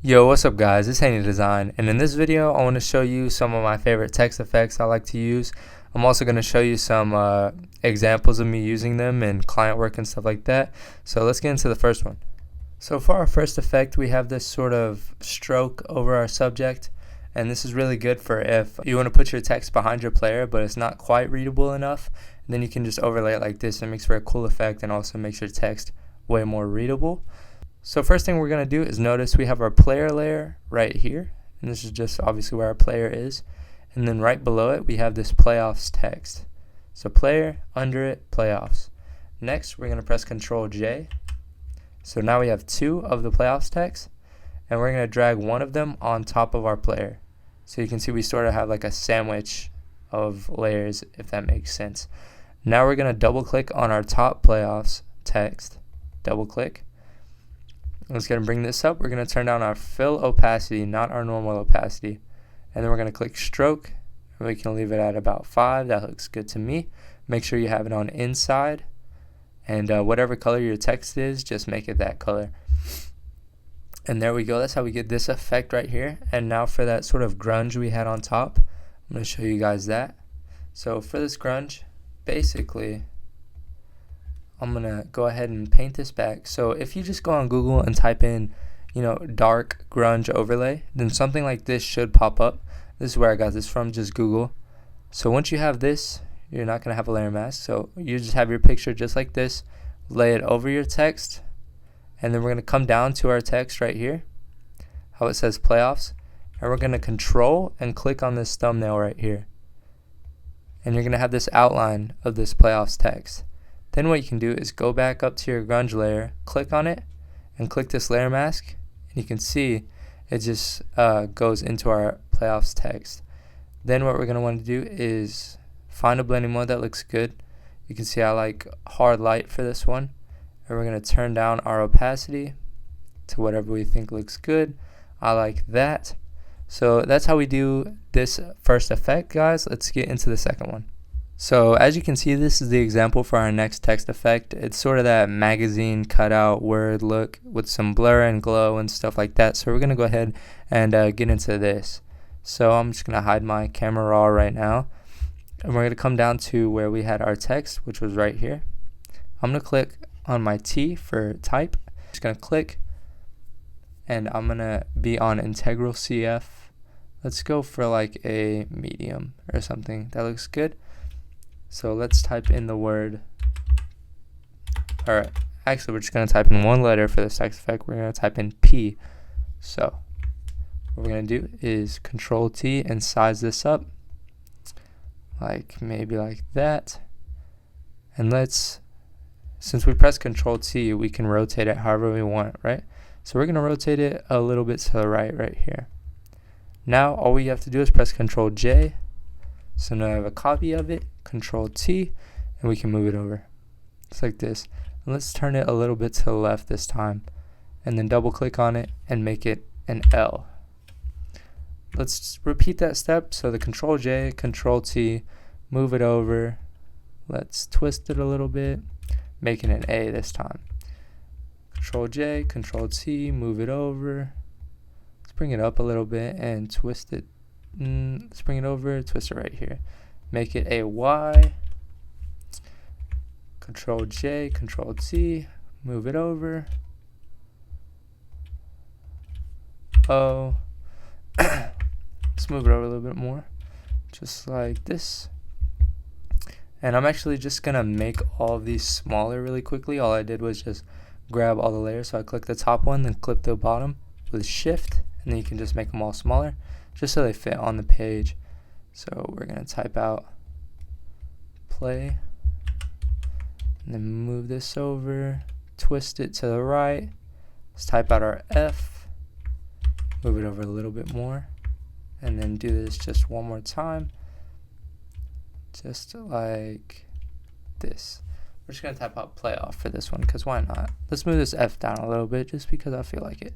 Yo, what's up guys, it's Haneydzn, and in this video I want to show you some of my favorite text effects I like to use. I'm also going to show you some examples of me using them in client work and stuff like that. So let's get into the first one. So for our first effect, we have this sort of stroke over our subject, and this is really good for if you want to put your text behind your player but it's not quite readable enough. Then you can just overlay it like this. It makes for a cool effect and also makes your text way more readable. So first thing we're going to do is notice we have our player layer right here, and this is just obviously where our player is, and then right below it we have this playoffs text. So player, under it, playoffs. Next we're going to press Ctrl J. So now we have two of the playoffs text, and we're going to drag one of them on top of our player. So you can see we sort of have like a sandwich of layers, if that makes sense. Now we're going to double click on our top playoffs text, double click. Let's go and bring this up. We're going to turn down our fill opacity, not our normal opacity. And then we're going to click stroke. And we can leave it at about 5. That looks good to me. Make sure you have it on inside. And whatever color your text is, just make it that color. And there we go. That's how we get this effect right here. And now for that sort of grunge we had on top, I'm going to show you guys that. So for this grunge, basically, I'm going to go ahead and paint this back. So if you just go on Google and type in, dark grunge overlay, then something like this should pop up. This is where I got this from, just Google. So once you have this, you're not going to have a layer mask. So you just have your picture just like this, lay it over your text, and then we're going to come down to our text right here, how it says playoffs, and we're going to control and click on this thumbnail right here. And you're going to have this outline of this playoffs text. Then what you can do is go back up to your grunge layer, click on it, and click this layer mask, and you can see it just goes into our playoffs text. Then what we're going to want to do is find a blending mode that looks good. You can see I like hard light for this one, and we're going to turn down our opacity to whatever we think looks good. I like that. So that's how we do this first effect, guys. Let's get into the second one. So as you can see, this is the example for our next text effect. It's sort of that magazine cutout word look with some blur and glow and stuff like that. So we're going to go ahead and get into this. So I'm just going to hide my camera raw right now. And we're going to come down to where we had our text, which was right here. I'm going to click on my T for type. Just going to click, and I'm going to be on integral CF. Let's go for like a medium or something. That looks good. So let's type in the word. Alright, actually we're just going to type in one letter for this text effect. We're going to type in P. So what we're going to do is Control T and size this up. Like maybe like that. And since we press Control T, we can rotate it however we want, right? So we're going to rotate it a little bit to the right here. Now all we have to do is press Control J. So now I have a copy of it, Control T, and we can move it over. Just like this. And let's turn it a little bit to the left this time. And then double click on it and make it an L. Let's repeat that step. So the Control J, Control T, move it over. Let's twist it a little bit, make it an A this time. Control J, Control T, move it over. Let's bring it up a little bit and twist it. Let's bring it over, twist it right here. Make it a Y. Control J, Control T, move it over. O. Let's move it over a little bit more, just like this. And I'm actually just gonna make all of these smaller really quickly. All I did was just grab all the layers. So I click the top one, then click the bottom with Shift, and then you can just make them all smaller, just so they fit on the page. So we're going to type out play, and then move this over, twist it to the right. Let's type out our F, move it over a little bit more, and then do this just one more time, just like this. We're just going to type out playoff for this one, because why not? Let's move this F down a little bit, just because I feel like it.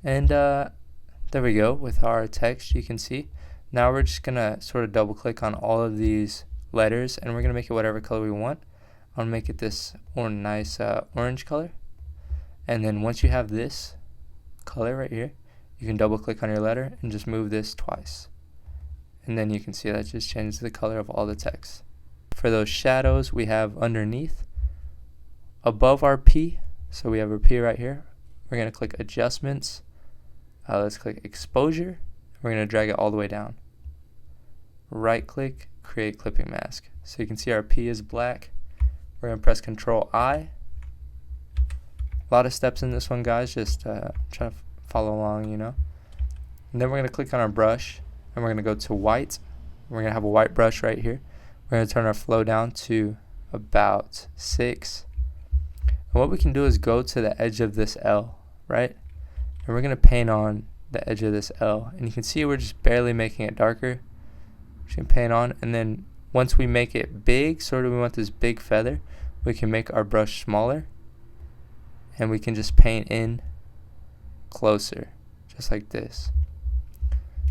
And there we go with our text, you can see. Now we're just going to sort of double click on all of these letters, and we're going to make it whatever color we want. I'm going to make it this nice orange color. And then once you have this color right here, you can double click on your letter and just move this twice. And then you can see that just changes the color of all the text. For those shadows, we have underneath, above our P, so we have our P right here. We're going to click Adjustments. Let's click Exposure. We're going to drag it all the way down. Right click, Create Clipping Mask. So you can see our P is black. We're going to press Control I. A lot of steps in this one, guys. Just try to follow along, you know. And then we're going to click on our brush, and we're going to go to white. We're going to have a white brush right here. We're going to turn our flow down to about 6. And what we can do is go to the edge of this L, right? And we're going to paint on the edge of this L. And you can see we're just barely making it darker. Just going to paint on. And then once we make it big, sort of we want this big feather, we can make our brush smaller. And we can just paint in closer, just like this.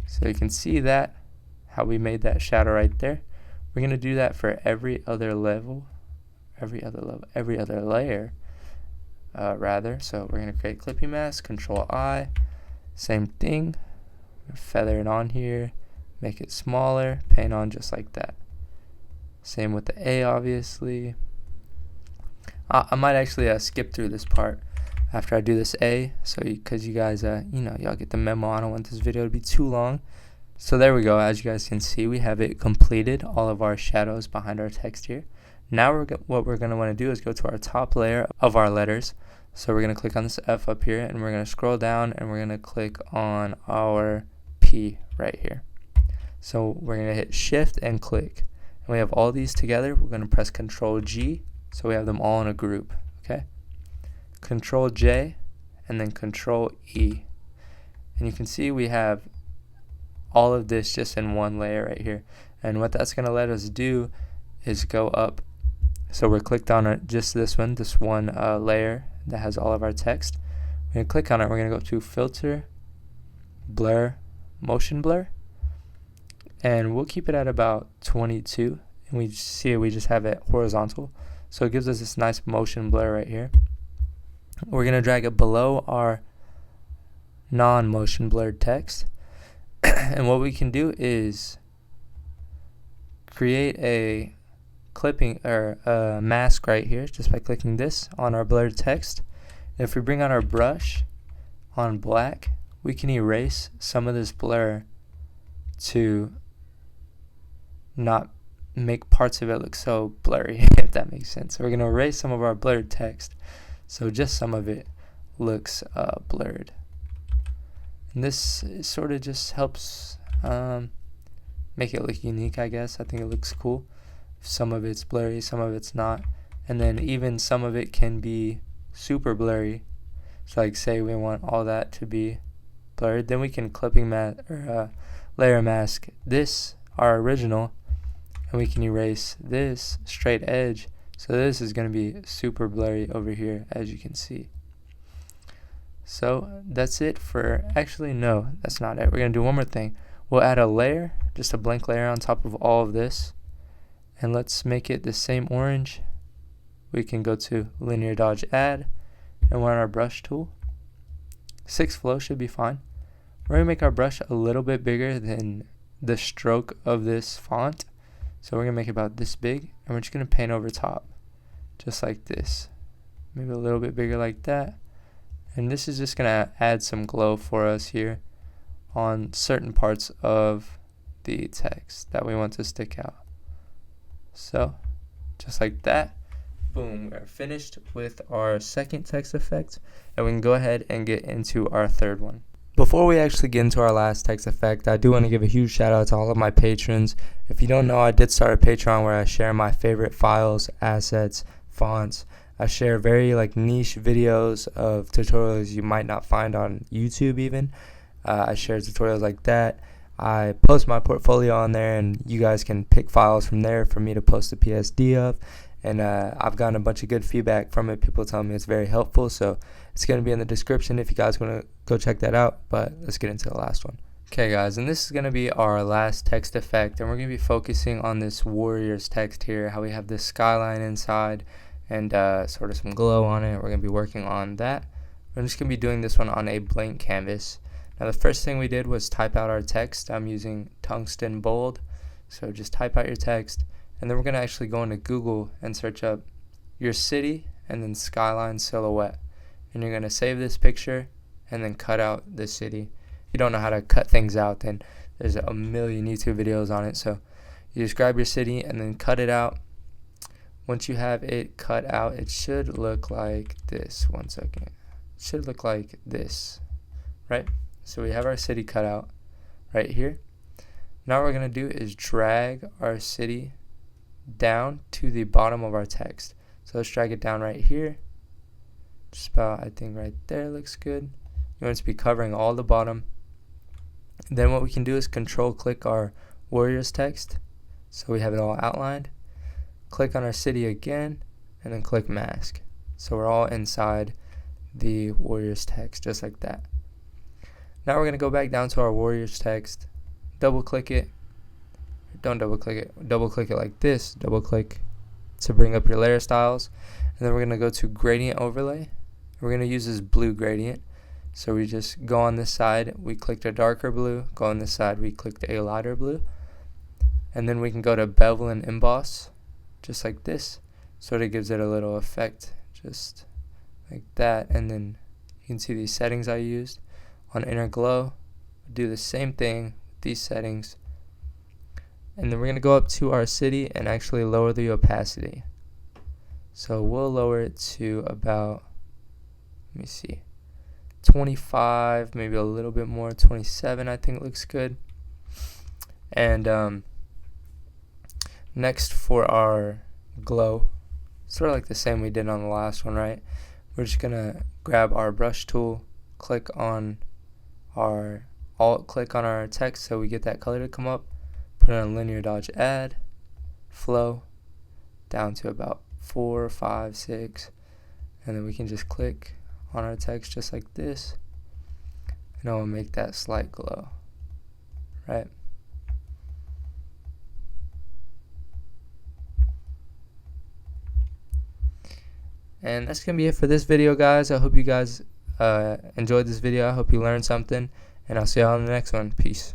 So you can see that, how we made that shadow right there. We're going to do that for every other level, every other layer, rather. So we're going to create clipping mask, Control I, same thing, feather it on here, make it smaller, paint on just like that. Same with the A, obviously. I might actually skip through this part after I do this A, so because you guys, y'all get the memo. I don't want this video to be too long. So there we go. As you guys can see, we have it completed, all of our shadows behind our text here. Now what we're going to want to do is go to our top layer of our letters. So we're going to click on this F up here, and we're going to scroll down, and we're going to click on our P right here. So we're going to hit Shift and click. And we have all these together. We're going to press Control G, so we have them all in a group. Okay. Control J, and then Control E. And you can see we have all of this just in one layer right here. And what that's going to let us do is go up. So we're clicked on just this one layer that has all of our text. We're going to click on it. We're going to go to Filter, Blur, Motion Blur. And we'll keep it at about 22. And we see we just have it horizontal. So it gives us this nice motion blur right here. We're going to drag it below our non-motion blurred text. And what we can do is create a clipping or a mask right here just by clicking this on our blurred text. And if we bring on our brush on black, we can erase some of this blur to not make parts of it look so blurry, if that makes sense. So we're going to erase some of our blurred text, so just some of it looks blurred. And this sort of just helps make it look unique, I guess. I think it looks cool. Some of it's blurry, some of it's not. And then even some of it can be super blurry. So like say we want all that to be blurred, then we can layer mask this, our original, and we can erase this straight edge. So this is going to be super blurry over here, as you can see. So that's it for, actually no, that's not it. We're going to do one more thing. We'll add a layer, just a blank layer on top of all of this. And let's make it the same orange. We can go to Linear Dodge Add, and we're on our brush tool. 6 flow should be fine. We're going to make our brush a little bit bigger than the stroke of this font. So we're going to make it about this big, and we're just going to paint over top, just like this. Maybe a little bit bigger like that. And this is just going to add some glow for us here on certain parts of the text that we want to stick out. So, just like that, boom, we're finished with our second text effect, and we can go ahead and get into our third one. Before we actually get into our last text effect, I do want to give a huge shout out to all of my patrons. If you don't know, I did start a Patreon where I share my favorite files, assets, fonts. I share very niche videos of tutorials you might not find on YouTube even. I share tutorials like that. I post my portfolio on there, and you guys can pick files from there for me to post a PSD of. And I've gotten a bunch of good feedback from it. People tell me it's very helpful, so it's going to be in the description if you guys want to go check that out. But let's get into the last one. Okay guys, and this is going to be our last text effect, and we're going to be focusing on this Warriors text here, how we have this skyline inside and sort of some glow on it. We're going to be working on that. We're just going to be doing this one on a blank canvas. Now the first thing we did was type out our text. I'm using tungsten bold, so just type out your text, and then we're going to actually go into Google and search up your city and then skyline silhouette, and you're going to save this picture and then cut out the city. If you don't know how to cut things out, then there's a million YouTube videos on it. So you just grab your city and then cut it out. Once you have it cut out, it should look like this. One second. It should look like this, right? So we have our city cut out right here. Now what we're going to do is drag our city down to the bottom of our text. So let's drag it down right here. Just about, I think right there looks good. You want it to be covering all the bottom. Then what we can do is control click our Warriors text, so we have it all outlined. Click on our city again, and then click mask. So we're all inside the Warriors text, just like that. Now we're going to go back down to our Warriors text, double click it. Don't double click it, double click it like this, double click to bring up your layer styles. And then we're going to go to gradient overlay. We're going to use this blue gradient. So we just go on this side, we clicked a darker blue, go on this side, we clicked a lighter blue. And then we can go to bevel and emboss, just like this. Sort of gives it a little effect, just like that. And then you can see these settings I used. On inner glow, do the same thing with these settings. And then we're going to go up to our city and actually lower the opacity. So we'll lower it to about, let me see, 25, maybe a little bit more, 27 I think looks good. And next for our glow, sort of like the same we did on the last one, right? We're just gonna grab our brush tool, click on our click on our text so we get that color to come up, put it on linear dodge add, flow, down to about 4, 5, 6, and then we can just click on our text just like this, and it will make that slight glow, right? And that's gonna be it for this video, guys. I hope you guys enjoyed this video. I hope you learned something, and I'll see y'all in the next one. Peace.